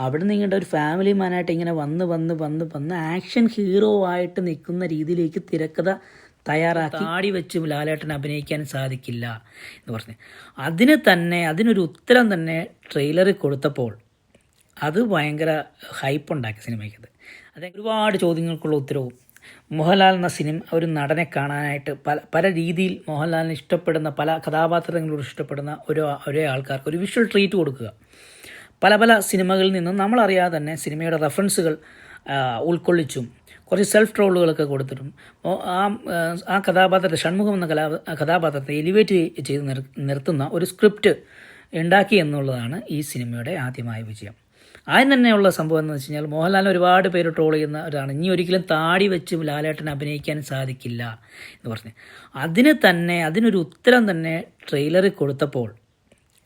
അവിടെ നിന്ന് ഇങ്ങോട്ട് ഒരു ഫാമിലി മാനായിട്ട് ഇങ്ങനെ വന്ന് ആക്ഷൻ ഹീറോ ആയിട്ട് നിൽക്കുന്ന രീതിയിലേക്ക് തിരക്കഥ തയ്യാറാക്കി താടി വെച്ച് ലാലേട്ടൻ അഭിനയിക്കാൻ സാധിക്കില്ല എന്ന് പറഞ്ഞ് അതിനൊരു ഉത്തരം തന്നെ ട്രെയിലറിൽ കൊടുത്തപ്പോൾ അത് ഭയങ്കര ഹൈപ്പുണ്ടാക്കി സിനിമയ്ക്കത്. അതായത് ഒരുപാട് ചോദ്യങ്ങൾക്കുള്ള ഉത്തരവും മോഹൻലാൽ എന്ന ഒരു നടനെ കാണാനായിട്ട് പല രീതിയിൽ മോഹൻലാലിനെ ഇഷ്ടപ്പെടുന്ന പല കഥാപാത്രങ്ങളോട് ഇഷ്ടപ്പെടുന്ന ഒരേ ആൾക്കാർക്ക് ഒരു വിഷ്വൽ ട്രീറ്റ് കൊടുക്കുക. പല സിനിമകളിൽ നിന്നും നമ്മളറിയാതെ തന്നെ സിനിമയുടെ റെഫറൻസുകൾ ഉൾക്കൊള്ളിച്ചും കുറച്ച് സെൽഫ് ട്രോളുകളൊക്കെ കൊടുത്തിട്ടും ആ കഥാപാത്രത്തെ ഷൺമുഖം എന്ന കഥാപാത്രത്തെ എലിവേറ്റ് ചെയ്ത് നിർത്തുന്ന ഒരു സ്ക്രിപ്റ്റ് ഉണ്ടാക്കി എന്നുള്ളതാണ് ഈ സിനിമയുടെ ആദ്യമായ വിജയം. ആദ്യം തന്നെയുള്ള സംഭവം എന്ന് വെച്ച് കഴിഞ്ഞാൽ മോഹൻലാലിനെ ഒരുപാട് പേര് ട്രോൾ ചെയ്യുന്ന ഒരാണ്. ഇനി ഒരിക്കലും താടി വെച്ച് ലാലേട്ടൻ അഭിനയിക്കാൻ സാധിക്കില്ല എന്ന് പറഞ്ഞ് അതിനൊരു ഉത്തരം തന്നെ ട്രെയിലറിൽ കൊടുത്തപ്പോൾ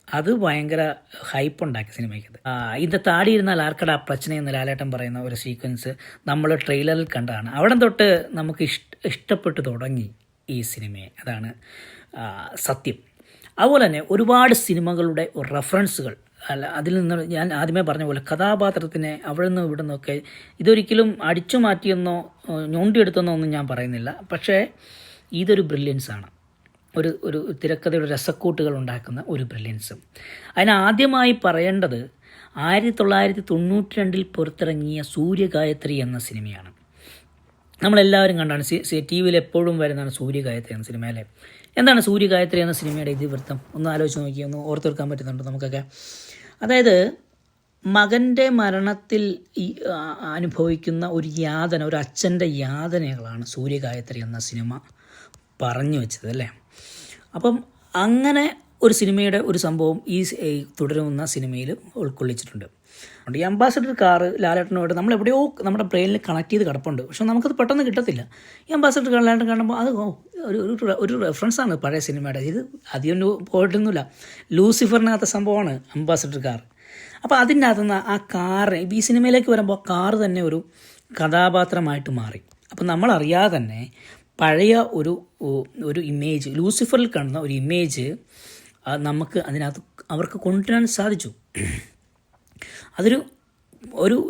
അത് ഭയങ്കര ഹൈപ്പുണ്ടാക്കി സിനിമയ്ക്കത്. ഇത് താടി ഇരുന്നാൽ ആർക്കടാ പ്രശ്നം എന്ന് ലാലേട്ടൻ പറയുന്ന ഒരു സീക്വൻസ് നമ്മൾ ട്രെയിലറിൽ കണ്ടതാണ്. അവിടെ തൊട്ട് നമുക്ക് ഇഷ്ടപ്പെട്ടു തുടങ്ങി ഈ സിനിമയെ. അതാണ് സത്യം. അതുപോലെ തന്നെ ഒരുപാട് സിനിമകളുടെ റെഫറൻസുകൾ അതിൽ നിന്ന് ഞാൻ ആദ്യമേ പറഞ്ഞ പോലെ കഥാപാത്രത്തിനെ അവിടെ നിന്നും ഇവിടെ നിന്നൊക്കെ ഇതൊരിക്കലും അടിച്ചു മാറ്റിയെന്നോ ഞൊണ്ടിയെടുത്തെന്നോ ഒന്നും ഞാൻ പറയുന്നില്ല. പക്ഷേ ഇതൊരു ബ്രില്യൻസാണ്. ഒരു തിരക്കഥയുടെ രസക്കൂട്ടുകൾ ഉണ്ടാക്കുന്ന ഒരു ബ്രില്യൻസും. അതിനാദ്യമായി പറയേണ്ടത് 1992 പുറത്തിറങ്ങിയ സൂര്യഗായത്രി എന്ന സിനിമയാണ്. നമ്മളെല്ലാവരും കണ്ടാണ് ടി വിയിൽ എപ്പോഴും വരുന്നതാണ് സൂര്യഗായത്രി എന്ന സിനിമ അല്ലേ. എന്താണ് സൂര്യഗായത്രി എന്ന സിനിമയുടെ ഇതിവൃത്തം? ഒന്ന് ആലോചിച്ച് നോക്കി, ഒന്ന് ഓർത്തെടുക്കാൻ പറ്റുന്നുണ്ട് നമുക്കൊക്കെ. അതായത് മകൻ്റെ മരണത്തിൽ അനുഭവിക്കുന്ന ഒരു യാതന, ഒരു അച്ഛൻ്റെ യാതനകളാണ് സൂര്യഗായത്രി എന്ന സിനിമ പറഞ്ഞു വെച്ചത് അല്ലേ. അപ്പം അങ്ങനെ ഒരു സിനിമയുടെ ഒരു സംഭവം ഈ തുടരുന്ന സിനിമയിൽ ഉൾക്കൊള്ളിച്ചിട്ടുണ്ട്. അതുകൊണ്ട് ഈ അംബാസഡർ കാറ് ലാലേട്ടനോട് നമ്മളെവിടെയോ നമ്മുടെ ബ്രെയിനിൽ കണക്ട് ചെയ്ത് കിടപ്പുണ്ട്. പക്ഷെ നമുക്കത് പെട്ടെന്ന് കിട്ടത്തില്ല. ഈ അംബാസഡർ കാർ ലാലേട്ടൻ കാണുമ്പോൾ അത് ഒരു റെഫറൻസാണ് പഴയ സിനിമയുടെ. ഇത് അധികം പോയിട്ടൊന്നുമില്ല. ലൂസിഫറിനകത്ത സംഭവമാണ് അംബാസഡർ കാർ. അപ്പോൾ അതിൻ്റെ അകത്തുനിന്ന് ആ കാറ് ഈ സിനിമയിലേക്ക് വരുമ്പോൾ കാറ് തന്നെ ഒരു കഥാപാത്രമായിട്ട് മാറി. അപ്പം നമ്മളറിയാതെ തന്നെ പഴയ ഒരു ഇമേജ്, ലൂസിഫറിൽ കാണുന്ന ഒരു ഇമേജ് നമുക്ക് അതിനകത്ത് അവർക്ക് കൊണ്ടുവരാൻ സാധിച്ചു. അതൊരു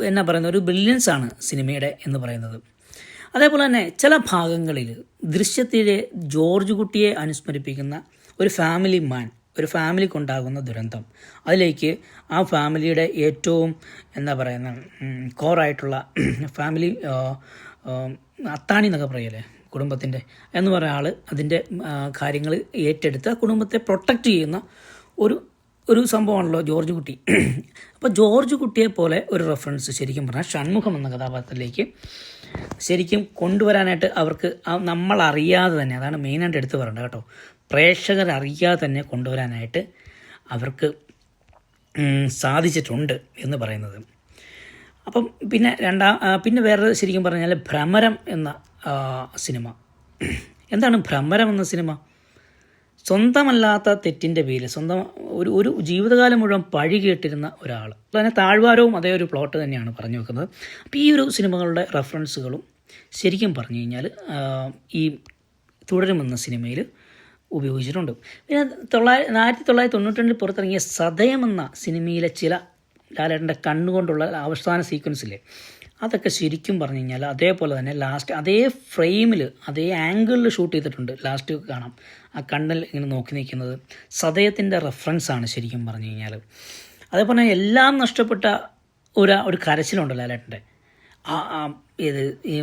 എന്നാ പറയുന്നത്, ഒരു ബ്രില്യൻസാണ് സിനിമയുടെ എന്ന് പറയുന്നത്. അതേപോലെ തന്നെ ചില ഭാഗങ്ങളിൽ ദൃശ്യത്തിലെ ജോർജ് കുട്ടിയെ അനുസ്മരിപ്പിക്കുന്ന ഒരു ഫാമിലി മാൻ, ഒരു ഫാമിലിക്കുണ്ടാകുന്ന ദുരന്തം, അതിലേക്ക് ആ ഫാമിലിയുടെ ഏറ്റവും എന്താ പറയുന്ന കോറായിട്ടുള്ള ഫാമിലി അത്താണി എന്നൊക്കെ പറയല്ലേ കുടുംബത്തിൻ്റെ എന്ന് പറയുന്ന ആൾ അതിൻ്റെ കാര്യങ്ങൾ ഏറ്റെടുത്ത് കുടുംബത്തെ പ്രൊട്ടക്റ്റ് ചെയ്യുന്ന ഒരു സംഭവമാണല്ലോ ജോർജ് കുട്ടി. അപ്പോൾ ജോർജ് കുട്ടിയെ പോലെ ഒരു റെഫറൻസ് ശരിക്കും പറഞ്ഞാൽ ഷൺമുഖം എന്ന കഥാപാത്രത്തിലേക്ക് ശരിക്കും കൊണ്ടുവരാനായിട്ട് അവർക്ക് നമ്മളറിയാതെ തന്നെ, അതാണ് മെയിനായിട്ട് എടുത്ത് പറയേണ്ടത് കേട്ടോ, പ്രേക്ഷകരറിയാതെ തന്നെ കൊണ്ടുവരാനായിട്ട് അവർക്ക് സാധിച്ചിട്ടുണ്ട് എന്ന് പറയുന്നത്. അപ്പം പിന്നെ വേറെ ശരിക്കും പറഞ്ഞാൽ ഭ്രമരം എന്ന സിനിമ. എന്താണ് ഭ്രമരം എന്ന സിനിമ? സ്വന്തമല്ലാത്ത തെറ്റിൻ്റെ പേരിൽ ഒരു ജീവിതകാലം മുഴുവൻ പഴി കേട്ടിരുന്ന ഒരാൾ. അതുതന്നെ താഴ്വാരവും അതേ ഒരു പ്ലോട്ട് തന്നെയാണ് പറഞ്ഞു വെക്കുന്നത്. അപ്പോൾ ഈ ഒരു സിനിമകളുടെ റെഫറൻസുകളും ശരിക്കും പറഞ്ഞു കഴിഞ്ഞാൽ ഈ തുടരുമെന്ന സിനിമയിൽ ഉപയോഗിച്ചിട്ടുണ്ട്. പിന്നെ 1992 പുറത്തിറങ്ങിയ സതയം എന്ന സിനിമയിലെ ചില ലാലേട്ടൻ്റെ കണ്ണുകൊണ്ടുള്ള അവസാന സീക്വൻസിലെ അതൊക്കെ ശരിക്കും പറഞ്ഞു കഴിഞ്ഞാൽ അതേപോലെ തന്നെ ലാസ്റ്റ് അതേ ഫ്രെയിമിൽ അതേ ആംഗിളിൽ ഷൂട്ട് ചെയ്തിട്ടുണ്ട്. ലാസ്റ്റ് കാണാം ആ കണ്ണിൽ ഇങ്ങനെ നോക്കി നിൽക്കുന്നത് സതയത്തിൻ്റെ റെഫറൻസാണ് ശരിക്കും പറഞ്ഞു കഴിഞ്ഞാൽ. അതേപോലെ തന്നെ എല്ലാം നഷ്ടപ്പെട്ട ഒരു കരച്ചിലുണ്ട് ലാലേട്ടൻ്റെ. ഈ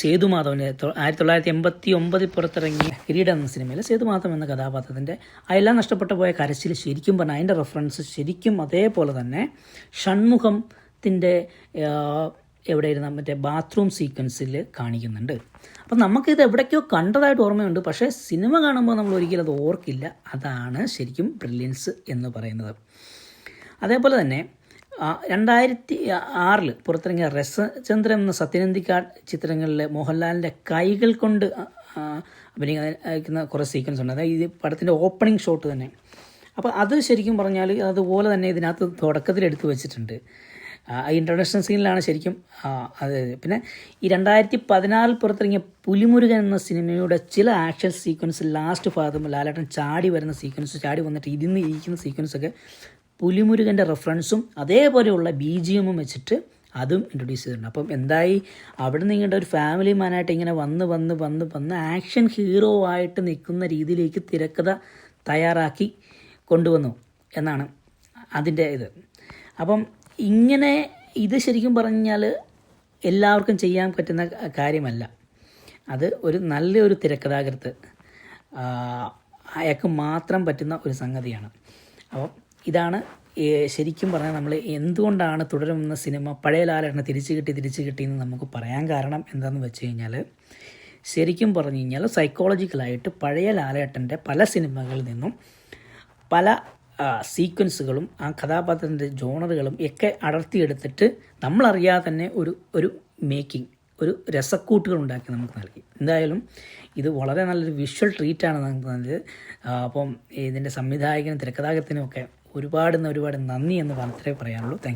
സേതുമാധവൻ്റെ 1989 പുറത്തിറങ്ങിയ കിരീടം എന്ന സിനിമയിൽ സേതുമാധവൻ എന്ന കഥാപാത്രത്തിൻ്റെ ആ എല്ലാം നഷ്ടപ്പെട്ടു പോയ കരച്ചിൽ ശരിക്കും പറഞ്ഞാൽ അതിൻ്റെ റെഫറൻസ് ശരിക്കും അതേപോലെ തന്നെ ഷൺമുഖത്തിൻ്റെ എവിടെ ഇരുന്ന മറ്റേ ബാത്റൂം സീക്വൻസിൽ കാണിക്കുന്നുണ്ട്. അപ്പം നമുക്കിത് എവിടേക്കോ കണ്ടതായിട്ട് ഓർമ്മയുണ്ട്, പക്ഷേ സിനിമ കാണുമ്പോൾ നമ്മൾ ഒരിക്കലും അത് ഓർക്കില്ല. അതാണ് ശരിക്കും ബ്രില്യൻസ് എന്ന് പറയുന്നത്. അതേപോലെ തന്നെ 2006 പുറത്തിറങ്ങിയ രസചന്ദ്രൻ എന്ന സത്യനന്ദിക്കാട് ചിത്രങ്ങളിലെ മോഹൻലാലിൻ്റെ കൈകൾ കൊണ്ട് അഭിനയിക്കുന്ന കുറേ സീക്വൻസ് ഉണ്ട്. അതായത് ഈ പടത്തിൻ്റെ ഓപ്പണിംഗ് ഷോട്ട് തന്നെ. അപ്പോൾ അത് ശരിക്കും പറഞ്ഞാൽ അതുപോലെ തന്നെ ഇതിനകത്ത് തുടക്കത്തിൽ എടുത്തു വെച്ചിട്ടുണ്ട്. ഇൻട്രൊഡക്ഷൻ സീനിലാണ് ശരിക്കും അത്. പിന്നെ ഈ 2014 പുറത്തിറങ്ങിയ പുലിമുരുകൻ എന്ന സിനിമയുടെ ചില ആക്ഷൻ സീക്വൻസ് ലാസ്റ്റ് ഭാഗത്തും ലാലേട്ടൻ ചാടി വരുന്ന സീക്വൻസ്, ചാടി വന്നിട്ട് ഇരിക്കുന്ന സീക്വൻസൊക്കെ പുലിമുരുകൻ്റെ റെഫറൻസും അതേപോലെയുള്ള BGM വെച്ചിട്ട് അതും ഇൻട്രൊഡ്യൂസ് ചെയ്തിട്ടുണ്ട്. അപ്പം എന്തായി, അവിടെ നിന്ന് ഇങ്ങോട്ട് ഒരു ഫാമിലി മാനായിട്ട് ഇങ്ങനെ വന്ന് ആക്ഷൻ ഹീറോ ആയിട്ട് നിൽക്കുന്ന രീതിയിലേക്ക് തിരക്കഥ തയ്യാറാക്കി കൊണ്ടുവന്നു എന്നാണ് അതിൻ്റെ ഇത്. അപ്പം ഇങ്ങനെ ഇത് ശരിക്കും പറഞ്ഞാൽ എല്ലാവർക്കും ചെയ്യാൻ പറ്റുന്ന കാര്യമല്ല. അത് ഒരു നല്ലൊരു തിരക്കഥാകൃത്ത് അയാൾക്ക് മാത്രം പറ്റുന്ന ഒരു സംഗതിയാണ്. അപ്പം ഇതാണ് ശരിക്കും പറഞ്ഞാൽ നമ്മൾ എന്തുകൊണ്ടാണ് തുടരുന്ന സിനിമ പഴയ ലാലേട്ടനെ തിരിച്ചു കിട്ടി എന്ന് നമുക്ക് പറയാൻ കാരണം എന്താണെന്ന് വെച്ച് കഴിഞ്ഞാൽ, ശരിക്കും പറഞ്ഞു കഴിഞ്ഞാൽ സൈക്കോളജിക്കലായിട്ട് പഴയ ലാലേട്ടൻ്റെ പല സിനിമകളിൽ നിന്നും പല സീക്വൻസുകളും ആ കഥാപാത്രത്തിൻ്റെ ജോണറുകളും ഒക്കെ അടർത്തിയെടുത്തിട്ട് നമ്മളറിയാതെ തന്നെ ഒരു മേക്കിംഗ്, ഒരു രസക്കൂട്ടുകൾ ഉണ്ടാക്കി നമുക്ക് നൽകി. എന്തായാലും ഇത് വളരെ നല്ലൊരു വിഷ്വൽ ട്രീറ്റാണ് നമുക്ക് നൽകിയത്. അപ്പം ഇതിൻ്റെ സംവിധായകനും തിരക്കഥാകൃത്തിനും ഒക്കെ ഒരുപാട് നന്ദി എന്ന് മാത്രമേ പറയാനുള്ളൂ. താങ്ക്